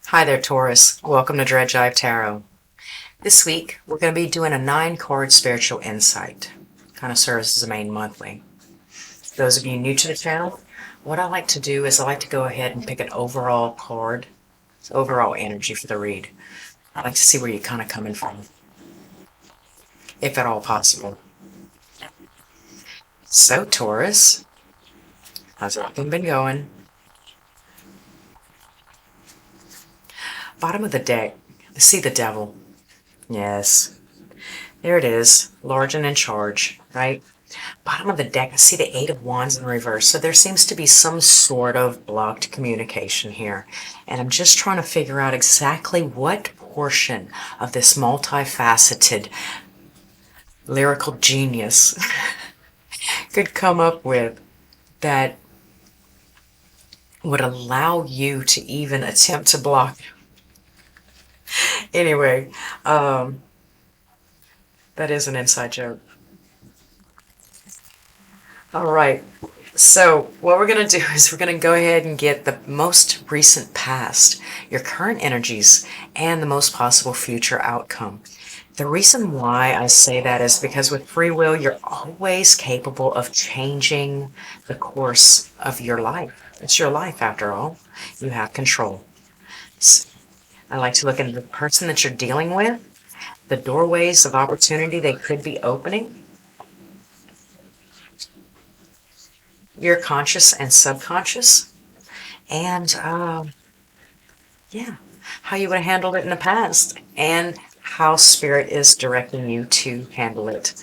Hi there, Taurus. Welcome to Dredge Eye Tarot. This week, we're going to be doing a 9-card spiritual insight. Kind of serves as a main monthly. Those of you new to the channel, what I like to do is I like to go ahead and pick an overall card, overall energy for the read. I like to see where you're kind of coming from, if at all possible. So, Taurus, how's everything been going? Bottom of the deck, I see the devil. Yes, there it is, large and in charge, right? Bottom of the deck, I see the Eight of Wands in reverse. So there seems to be some sort of blocked communication here. And I'm just trying to figure out exactly what portion of this multifaceted lyrical genius could come up with that would allow you to even attempt to block. Anyway, that is an inside joke. All right. So what we're going to do is we're going to go ahead and get the most recent past, your current energies, and the most possible future outcome. The reason why I say that is because with free will, you're always capable of changing the course of your life. It's your life, after all. You have control. So I like to look at the person that you're dealing with, the doorways of opportunity they could be opening, your conscious and subconscious, and yeah, how you would have handled it in the past, and how spirit is directing you to handle it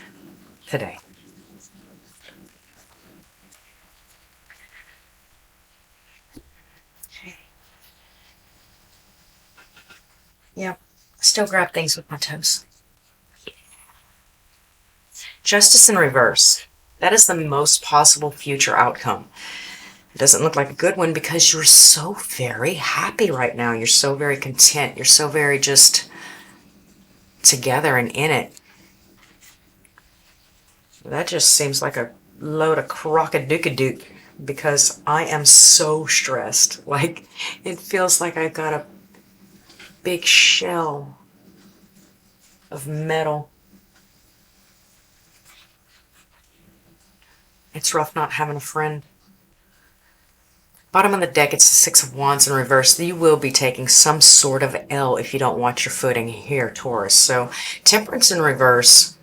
today. Okay. Yep, still grab things with my toes. Justice in reverse. That is the most possible future outcome. It doesn't look like a good one because you're so very happy right now. You're so very content. You're so very just together and in it. That just seems like a load of crock-a-dook-a-dook because I am so stressed. Like, it feels like I've got a big shell of metal. It's rough not having a friend. Bottom of the deck, it's the Six of Wands in reverse. You will be taking some sort of L if you don't watch your footing here, Taurus. So Temperance in reverse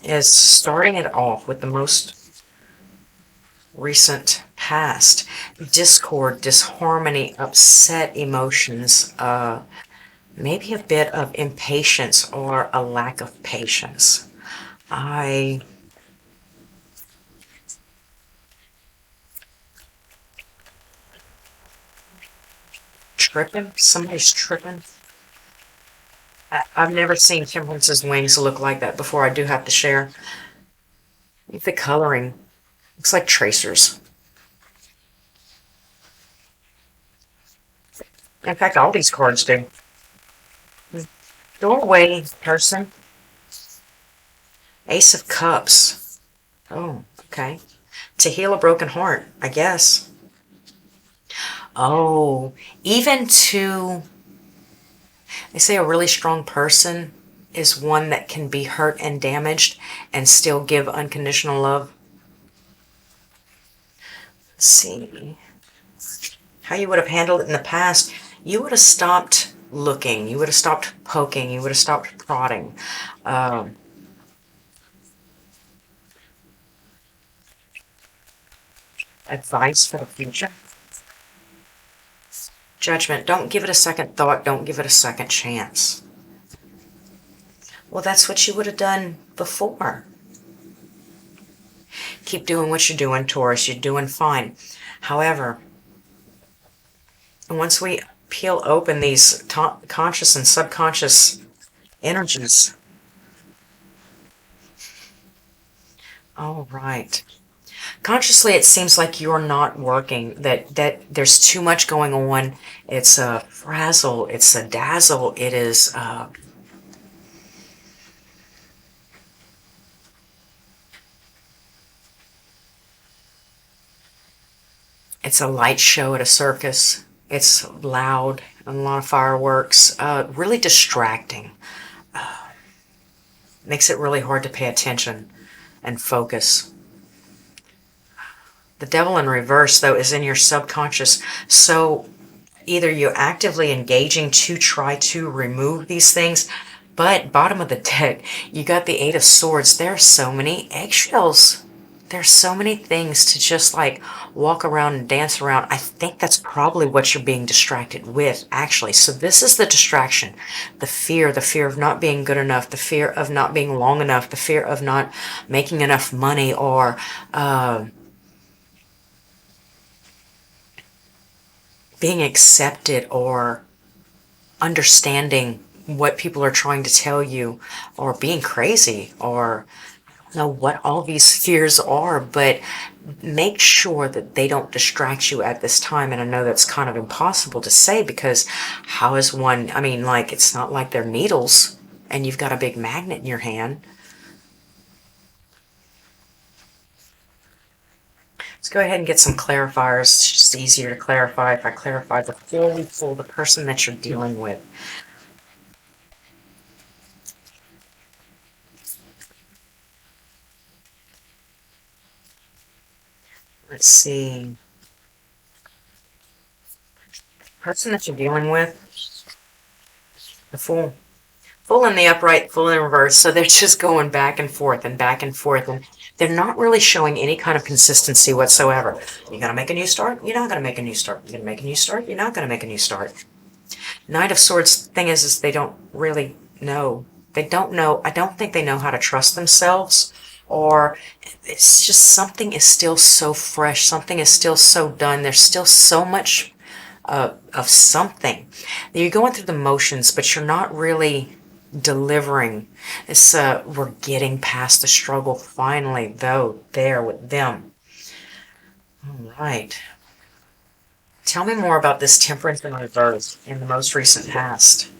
is starting it off with the most recent past. Discord, disharmony, upset emotions, maybe a bit of impatience or a lack of patience. Tripping? Somebody's tripping? I've never seen Temperance's wings look like that before. I do have to share. The coloring looks like tracers. In fact, all these cards do. Doorway person. Ace of Cups. Oh, okay. To heal a broken heart, I guess. Oh, even to, they say a really strong person is one that can be hurt and damaged and still give unconditional love. Let's see how you would have handled it in the past. You would have stopped looking. You would have stopped poking. You would have stopped prodding. Advice for the future. Judgment. Don't give it a second thought. Don't give it a second chance. Well, that's what you would have done before. Keep doing what you're doing, Taurus. You're doing fine. However, once we peel open these conscious and subconscious energies. All right. Consciously, it seems like you're not working, that there's too much going on. It's a frazzle, it's a dazzle, it is it's a light show at a circus. It's loud, a lot of fireworks. Really distracting. Makes it really hard to pay attention and focus. The devil in reverse, though, is in your subconscious. So either you're actively engaging to try to remove these things, but bottom of the deck, you got the Eight of Swords. There are so many eggshells. There's so many things to just like walk around and dance around. I think that's probably what you're being distracted with, actually. So this is the distraction. The fear of not being good enough, the fear of not being long enough, the fear of not making enough money, or being accepted, or understanding what people are trying to tell you, or being crazy, or I don't know what all these fears are, but make sure that they don't distract you at this time. And I know that's kind of impossible to say, because how is one, I mean, like, it's not like they're needles and you've got a big magnet in your hand. Let's go ahead and get some clarifiers. It's just easier to clarify if I clarify the full the person that you're dealing with. Let's see. Person that you're dealing with, the Fool. Full in the upright, full in reverse. So they're just going back and forth and back and forth. And they're not really showing any kind of consistency whatsoever. You're going to make a new start? You're not going to make a new start. You're going to make a new start? You're not going to make a new start. Knight of Swords, thing is they don't really know. They don't know. I don't think they know how to trust themselves. Or it's just something is still so fresh. Something is still so done. There's still so much of something. You're going through the motions, but you're not really delivering. It's we're getting past the struggle finally, though, there with them. All right. Tell me more about this Temperance in reverse in the most recent past.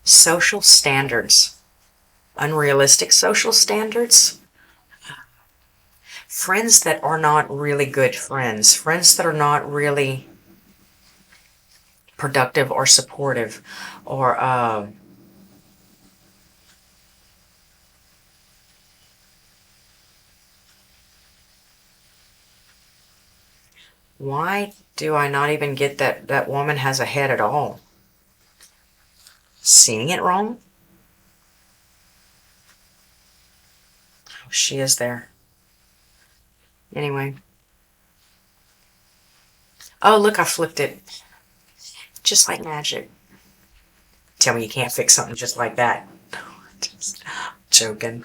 Social standards. Unrealistic social standards. Friends that are not really good friends. Friends that are not really productive or supportive, or why do I not even get that that woman has a head at all? Seeing it wrong? Oh, she is there. Anyway. Oh, look, I flipped it. Just like magic. Tell me you can't fix something just like that. Just joking.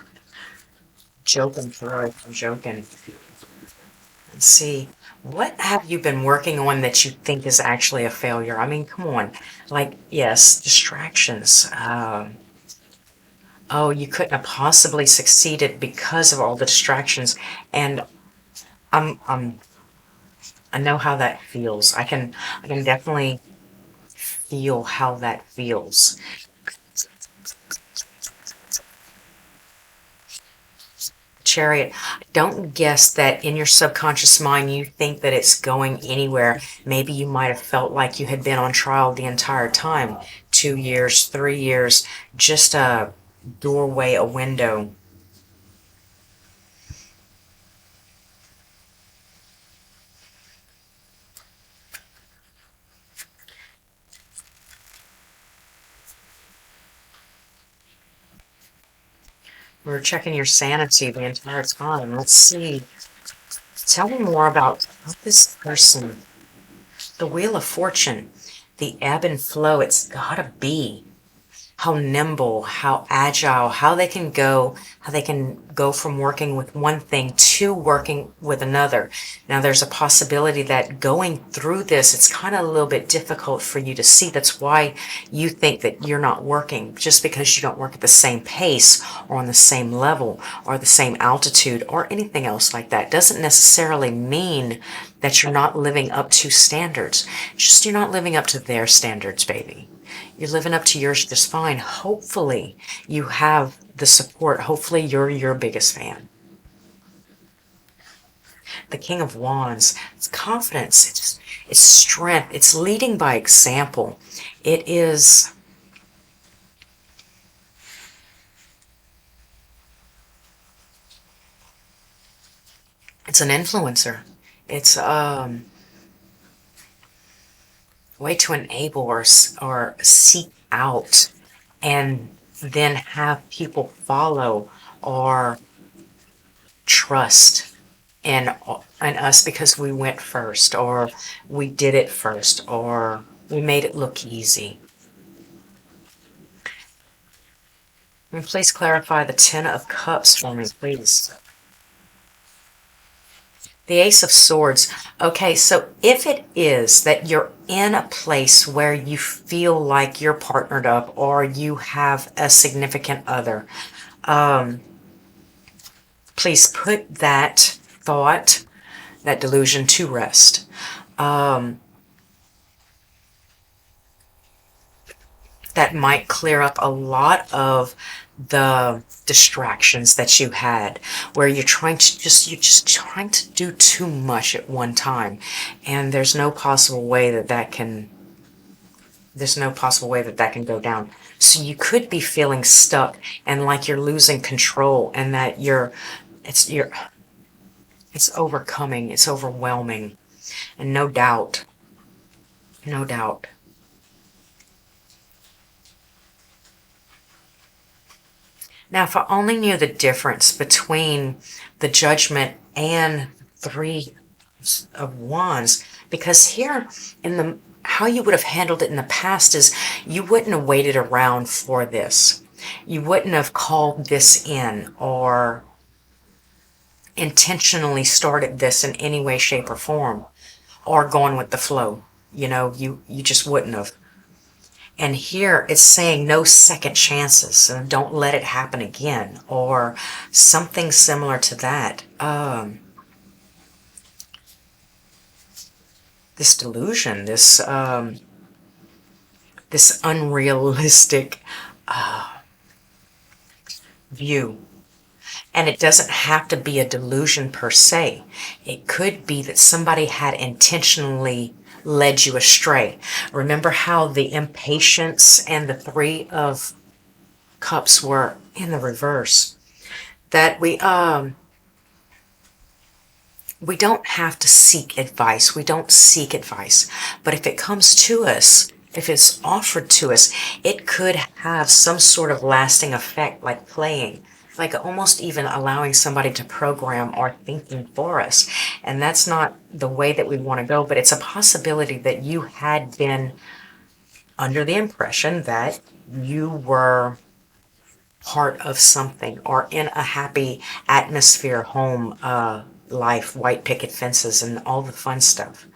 Joking, Troy. I'm joking. Let's see. What have you been working on that you think is actually a failure? I mean, come on. Like, yes, distractions. Oh, you couldn't have possibly succeeded because of all the distractions. And I'm I know how that feels. I can definitely feel how that feels. Chariot, don't guess that in your subconscious mind you think that it's going anywhere. Maybe you might have felt like you had been on trial the entire time. 2 years, 3 years, just a doorway, a window. We're checking your sanity the entire time. Let's see. Tell me more about this person. The Wheel of Fortune, the ebb and flow, it's gotta be. How nimble, how agile, how they can go from working with one thing to working with another. Now there's a possibility that going through this, it's kind of a little bit difficult for you to see. That's why you think that you're not working, just because you don't work at the same pace or on the same level or the same altitude or anything else like that. Doesn't necessarily mean that you're not living up to standards. It's just you're not living up to their standards, baby. You're living up to yours just fine. Hopefully you have the support. Hopefully you're your biggest fan. The King of Wands, it's confidence, it's strength, it's leading by example. It is, it's an influencer. It's way to enable or seek out and then have people follow or trust in us because we went first, or we did it first, or we made it look easy. And please clarify the Ten of Cups for me, please. The Ace of Swords. Okay, so if it is that you're in a place where you feel like you're partnered up or you have a significant other, please put that thought, that delusion to rest. That might clear up a lot of the distractions that you had, where you're just trying to do too much at one time, and there's no possible way that that can go down. So you could be feeling stuck and like you're losing control, and that it's overcoming, it's overwhelming, and no doubt. Now, if I only knew the difference between the Judgment and Three of Wands, because here in the how you would have handled it in the past is you wouldn't have waited around for this. You wouldn't have called this in or intentionally started this in any way, shape, or form, or gone with the flow. You just wouldn't have. And here it's saying no second chances, and don't let it happen again, or something similar to that. This delusion, this unrealistic view. And it doesn't have to be a delusion per se. It could be that somebody had intentionally led you astray. Remember how the impatience and the Three of Cups were in the reverse? That we don't have to seek advice. We don't seek advice. But if it comes to us, if it's offered to us, it could have some sort of lasting effect, like playing, like almost even allowing somebody to program our thinking for us. And that's not the way that we want to go, but it's a possibility that you had been under the impression that you were part of something or in a happy atmosphere, home, life, white picket fences, and all the fun stuff.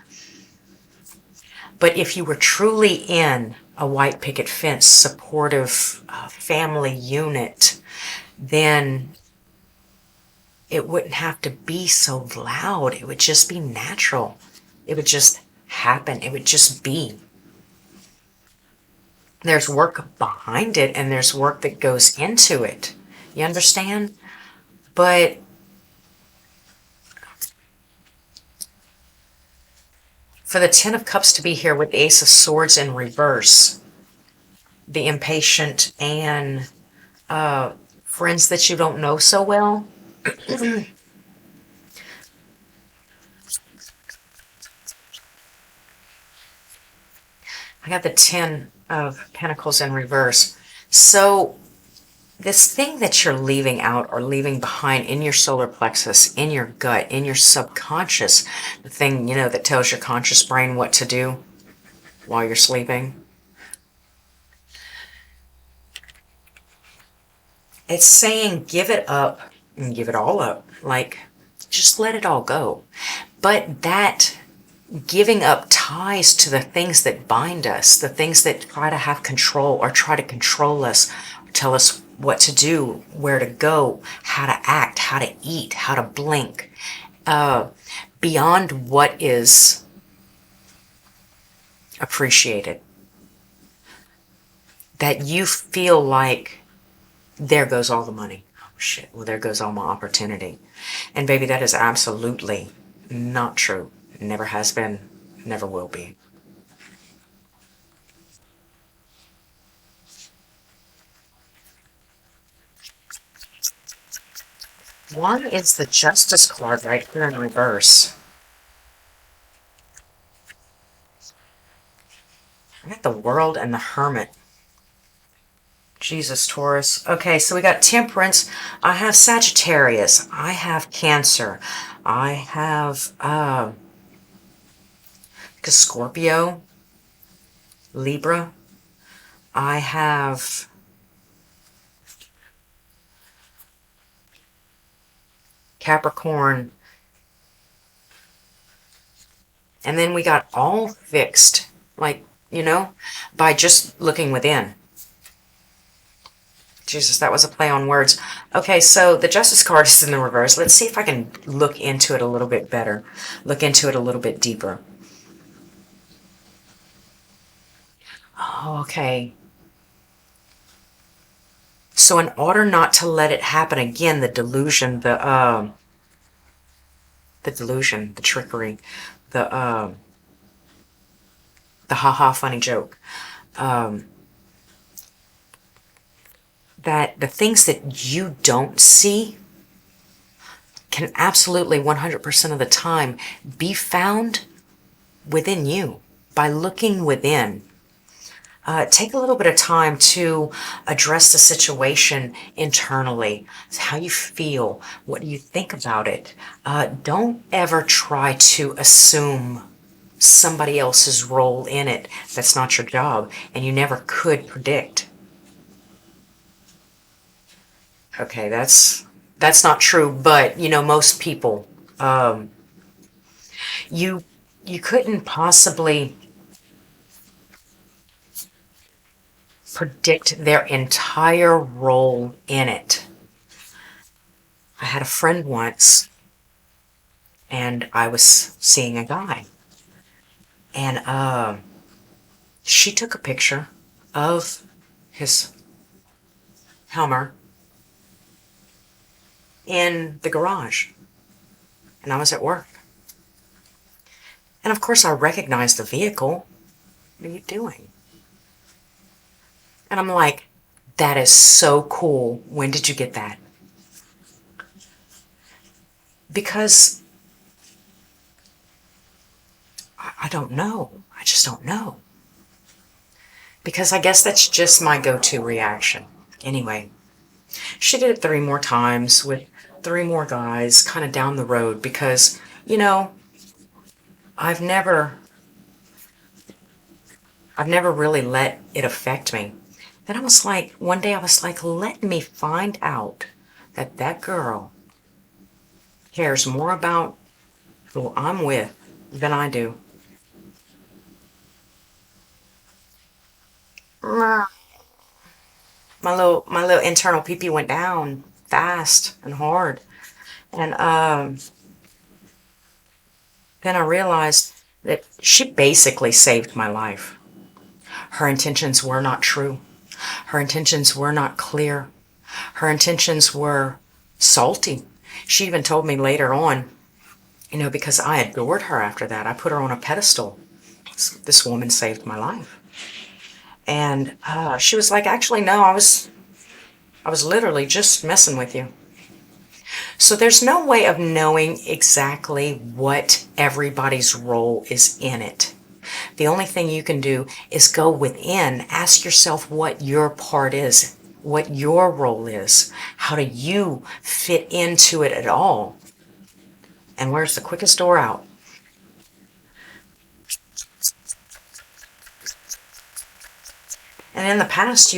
But if you were truly in a white picket fence, supportive family unit, then it wouldn't have to be so loud. It would just be natural. It would just happen. It would just be. There's work behind it, and there's work that goes into it. You understand? But for the Ten of Cups to be here with the Ace of Swords in reverse, the impatient and friends that you don't know so well, I got the Ten of Pentacles in reverse. So this thing that you're leaving out or leaving behind in your solar plexus, in your gut, in your subconscious, the thing, that tells your conscious brain what to do while you're sleeping. It's saying give it up and give it all up. Like, just let it all go. But that giving up ties to the things that bind us, the things that try to have control or try to control us, tell us what to do, where to go, how to act, how to eat, how to blink, beyond what is appreciated. that you feel like there goes all the money. Oh, shit. Well, there goes all my opportunity. And baby, that is absolutely not true. Never has been, never will be. One is the Justice card right here in reverse. I got the World and the Hermit. Jesus, Taurus. Okay, so we got Temperance. I have Sagittarius. I have Cancer. I have Scorpio, Libra. I have Capricorn. And then we got all fixed, like, by just looking within. Jesus, that was a play on words. Okay, so the Justice card is in the reverse. Let's see if I can look into it a little bit better. Look into it a little bit deeper. Oh, okay. So in order not to let it happen again, the delusion, the delusion, the trickery, the ha-ha funny joke, that the things that you don't see can absolutely 100% of the time be found within you by looking within. Take a little bit of time to address the situation internally. How you feel, what do you think about it? Don't ever try to assume somebody else's role in it. That's not your job, and you never could predict. Okay, that's not true, but most people, you couldn't possibly predict their entire role in it. I had a friend once, and I was seeing a guy, and she took a picture of his Hummer in the garage, and I was at work. And of course I recognized the vehicle. What are you doing? And I'm like, that is so cool. When did you get that? Because I don't know. I just don't know. Because I guess that's just my go-to reaction. Anyway, she did it 3 more times with 3 more guys kind of down the road because, I've never really let it affect me. Then I was like, one day I was like, let me find out that that girl cares more about who I'm with than I do. My little internal pee-pee went down fast and hard. And then I realized that she basically saved my life. Her intentions were not true. Her intentions were not clear. Her intentions were salty. She even told me later on, because I adored her after that. I put her on a pedestal. This woman saved my life. And she was like, actually, no, I was literally just messing with you. So there's no way of knowing exactly what everybody's role is in it. The only thing you can do is go within, ask yourself what your part is, what your role is. How do you fit into it at all? And where's the quickest door out? And in the past,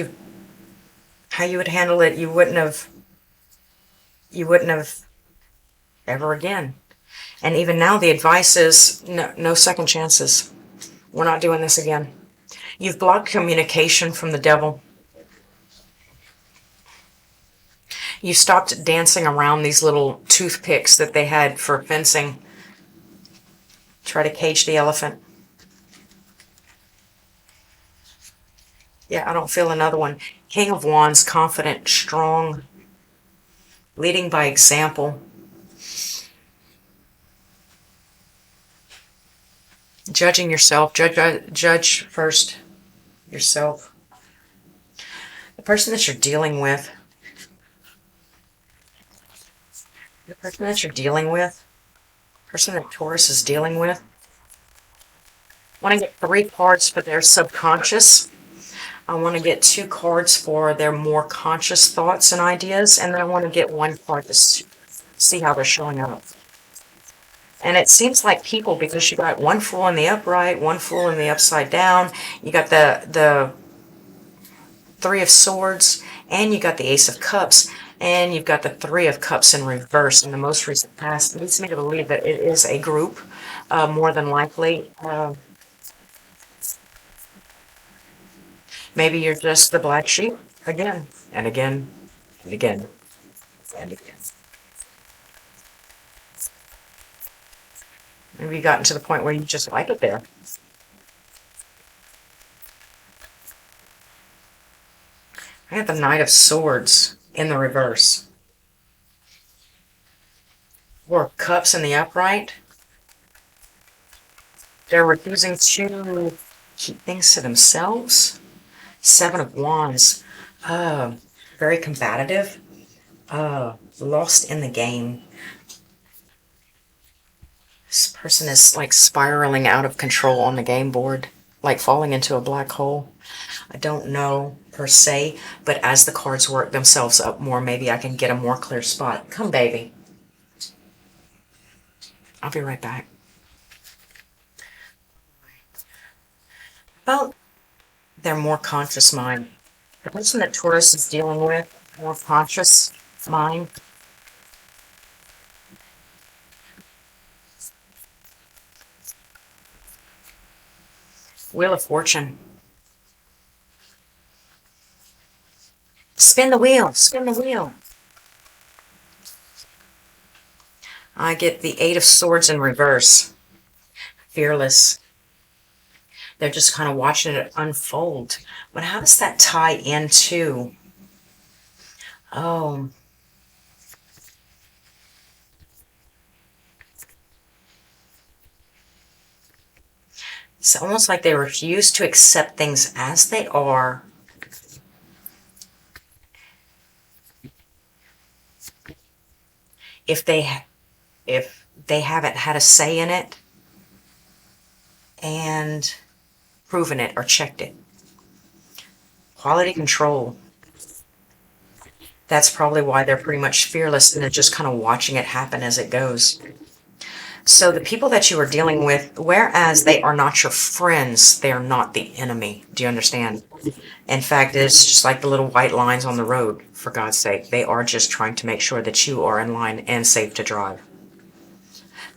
how you would handle it, you wouldn't have ever again. And even now, the advice is no second chances. We're not doing this again. You've blocked communication from the devil. You stopped dancing around these little toothpicks that they had for fencing. Try to cage the elephant. Yeah, I don't feel another one. King of Wands, confident, strong, leading by example. Judging yourself. Judge first yourself. The person that you're dealing with. The person that you're dealing with. Person that Taurus is dealing with. I want to get 3 cards for their subconscious. I want to get 2 cards for their more conscious thoughts and ideas. And then I want to get 1 card to see how they're showing up. And it seems like people, because you got 1 Fool in the upright, 1 Fool in the upside down, you got the 3 of Swords, and you got the Ace of Cups, and you've got the 3 of Cups in reverse in the most recent past. It leads me to believe that it is a group, more than likely. Maybe you're just the black sheep again and again and again and again. Maybe you've gotten to the point where you just like it there. I got the Knight of Swords in the reverse. 4 of Cups in the upright. They're refusing to keep things to themselves. 7 of Wands. Very combative. Lost in the game. This person is like spiraling out of control on the game board, like falling into a black hole. I don't know per se, but as the cards work themselves up more, maybe I can get a more clear spot. Come, baby. I'll be right back. About their more conscious mind. The person that Taurus is dealing with, more conscious mind. Wheel of Fortune. Spin the wheel, spin the wheel. I get the 8 of Swords in reverse. Fearless. They're just kind of watching it unfold. But how does that tie into... Oh. It's almost like they refuse to accept things as they are. If they haven't had a say in it and proven it or checked it. Quality control. That's probably why they're pretty much fearless and they're just kind of watching it happen as it goes. So the people that you are dealing with, whereas they are not your friends, they are not the enemy. Do you understand? In fact, it's just like the little white lines on the road, for God's sake. They are just trying to make sure that you are in line and safe to drive.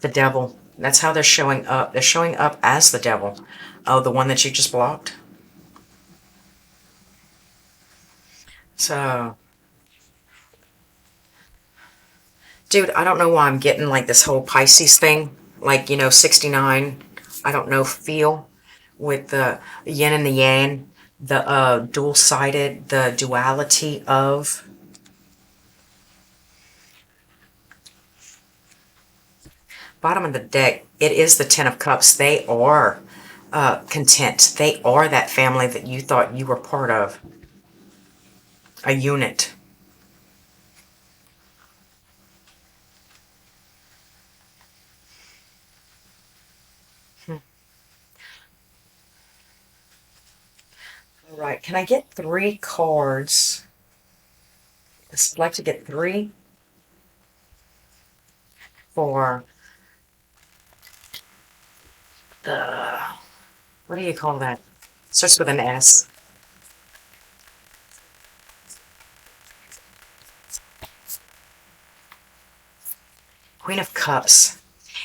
The devil. That's how they're showing up. They're showing up as the devil. Oh, the one that you just blocked? So... Dude, I don't know why I'm getting like this whole Pisces thing. Like, 69, I don't know, feel with the yin and the yang, the dual-sided, the duality of. Bottom of the deck, it is the 10 of Cups. They are content. They are that family that you thought you were part of. A unit. All right, can I get 3 cards? I'd like to get 3 for the, what do you call that? Starts with an S. Queen of Cups.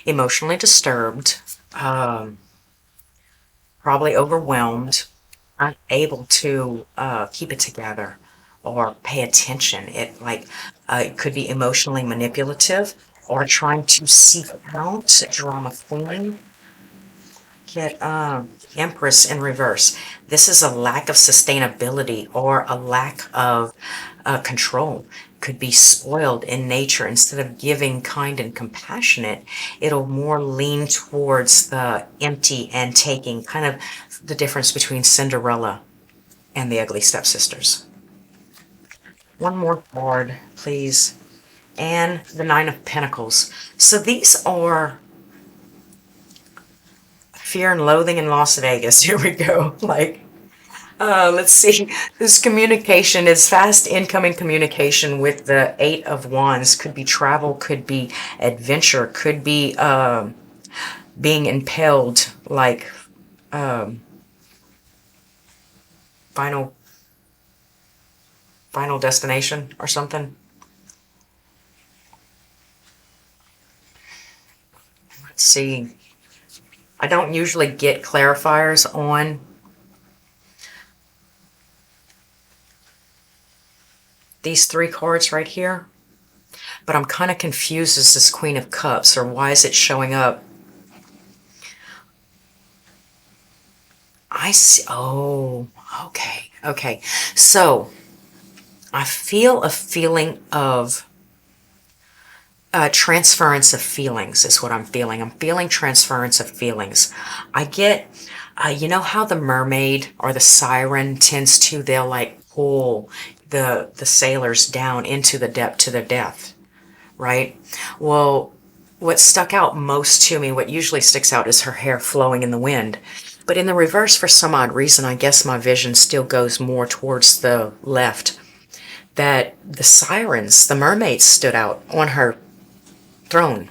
Emotionally disturbed. Probably overwhelmed. Unable to keep it together or pay attention. It could be emotionally manipulative or trying to seek out drama queen. get Empress in reverse. This is a lack of sustainability or a lack of control. Could be spoiled in nature. Instead of giving, kind, and compassionate, it'll more lean towards the empty and taking, kind of the difference between Cinderella and the Ugly Stepsisters. One more card, please. And the Nine of Pentacles. So these are Fear and Loathing in Las Vegas. Here we go. Let's see. This communication is fast incoming communication with the Eight of Wands. Could be travel, could be adventure, could be being impelled, like final destination or something. Let's see. I don't usually get clarifiers on these three cards right here, but I'm kind of confused as this Queen of Cups, or why is it showing up? I see. Oh, okay. So I feel a feeling of transference of feelings is what I'm feeling. I'm feeling transference of feelings. I get, you know how the mermaid or the siren tends to, they'll like pull the sailors down into the depth to their death, right? Well, what stuck out most to me, what usually sticks out, is her hair flowing in the wind. But in the reverse, for some odd reason, I guess my vision still goes more towards the left. That the sirens, the mermaids, stood out on her throne.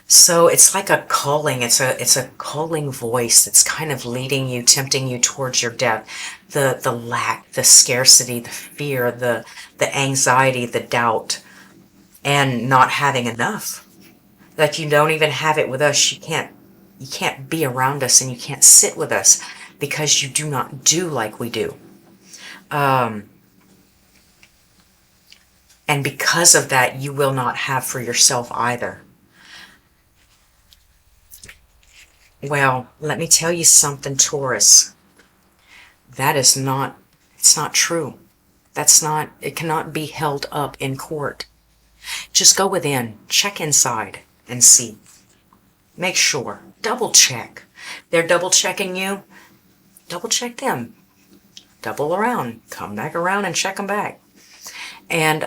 So it's like a calling. It's a calling voice that's kind of leading you, tempting you towards your death. The lack, the scarcity, the fear, the anxiety, the doubt, and not having enough. Like, you don't even have it with us. You can't be around us, and you can't sit with us because you do not do like we do. And because of that, you will not have for yourself either. Well, let me tell you something, Taurus. It's not true. It cannot be held up in court. Just go within, check inside, and see. Make sure, double check. They're double checking you, double check them. Double around, come back around and check them back. And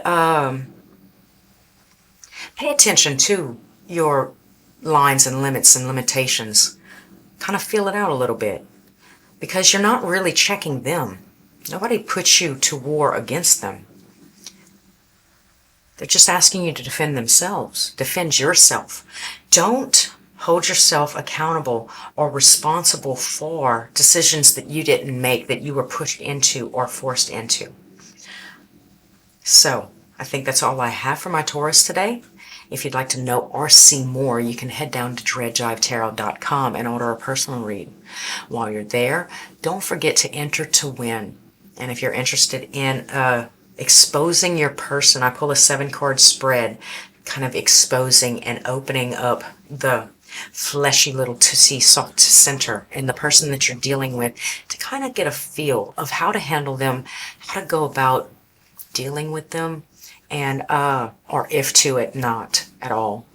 pay attention to your lines and limits and limitations. Kind of feel it out a little bit, because you're not really checking them. Nobody puts you to war against them. They're just asking you to defend themselves. Defend yourself. Don't hold yourself accountable or responsible for decisions that you didn't make, that you were pushed into or forced into. So, I think that's all I have for my Taurus today. If you'd like to know or see more, you can head down to dreadjivetarot.com and order a personal read. While you're there, don't forget to enter to win. And if you're interested in exposing your person, I pull a 7-card spread, kind of exposing and opening up the fleshy little tootsie soft center in the person that you're dealing with, to kind of get a feel of how to handle them, how to go about dealing with them, and or if to it not at all.